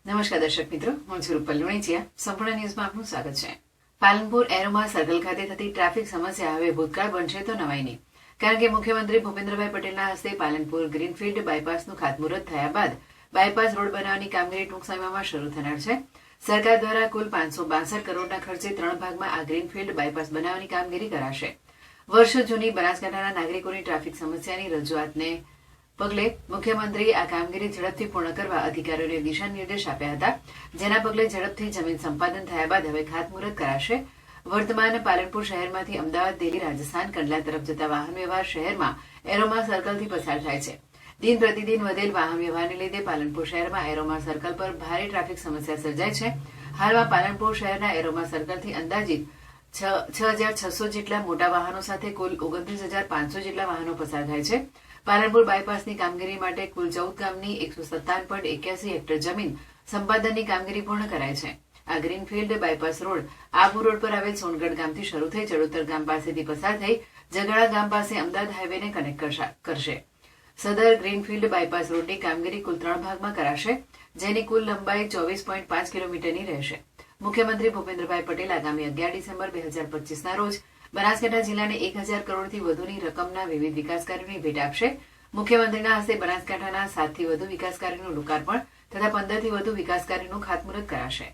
નમસ્કાર દર્શક મિત્રો, હું છું રૂપલ લુણીચિયા. સંપૂર્ણ ન્યૂઝમાં આપનું સ્વાગત છે. પાલનપુર એરોમા સર્કલ ખાતે થતી ટ્રાફિક સમસ્યા હવે ભૂતકાળ બનશે તો નવાઈ નહીં. કારણ કે મુખ્યમંત્રી ભૂપેન્દ્રભાઈ પટેલના હસ્તે પાલનપુર ગ્રીનફિલ્ડ બાયપાસનું ખાતમુહૂર્ત થયા બાદ બાયપાસ રોડ બનાવવાની કામગીરી ટૂંક સમયમાં શરૂ થનાર છે. સરકાર દ્વારા કુલ 562 કરોડના ખર્ચે 3 ભાગમાં આ ગ્રીનફિલ્ડ બાયપાસ બનાવવાની કામગીરી કરાશે. વર્ષો જૂની બનાસકાંઠાના નાગરિકોની ટ્રાફિક સમસ્યાની રજૂઆતને પગલે મુખ્યમંત્રીએ આ કામગીરી ઝડપથી પૂર્ણ કરવા અધિકારીઓને દિશા નિર્દેશ આપ્યા હતા, જેના પગલે ઝડપથી જમીન સંપાદન થયા બાદ હવે ખાતમુહૂર્ત કરાશે. વર્તમાન પાલનપુર શહેરમાંથી અમદાવાદ, દિલ્હી, રાજસ્થાન, કંડલા તરફ જતા વાહન વ્યવહાર શહેરમાં એરોમા સર્કલથી પસાર થાય છે. દિન પ્રતિદિન વધેલ વાહન વ્યવહારને લીધે પાલનપુર શહેરમાં એરોમા સર્કલ પર ભારે ટ્રાફિક સમસ્યા સર્જાય છે. હાલમાં પાલનપુર શહેરના એરોમા સર્કલથી અંદાજિત 6,600 જેટલા મોટા વાહનો સાથે કુલ 29,500 જેટલા વાહનો પસાર થાય છે. પાલનપુર બાયપાસની કામગીરી માટે કુલ 14 ગામની 157.81 હેક્ટર જમીન સંપાદનની કામગીરી પૂર્ણ કરાય છે. આ greenfield bypass road Abu road પર આવેલ સોનગઢ ગામથી શરૂ થઈ ચડોતર ગામ પાસેથી પસાર થઈ જગાડા ગામ પાસે અમદાવાદ હાઈવેને કનેક્ટ કરશે. સદર ગ્રીનફિલ્ડ બાયપાસ રોડની કામગીરી કુલ 3 ભાગમાં કરાશે, જેની કુલ લંબાઈ 24.5 કિલોમીટરની રહેશે. મુખ્યમંત્રી ભૂપેન્દ્રભાઈ પટેલ આગામી 11 ડિસેમ્બર 2025ના રોજ બનાસકાંઠા જિલ્લાને 1,000 કરોડથી વધુની રકમના વિવિધ વિકાસ કાર્યોની ભેટ આપશે. મુખ્યમંત્રીના હસ્તે બનાસકાંઠાના 7થી વધુ વિકાસ કાર્યોનું લોકાર્પણ તથા 15થી વધુ વિકાસ કાર્યોનું ખાતમુહૂર્ત કરાશે.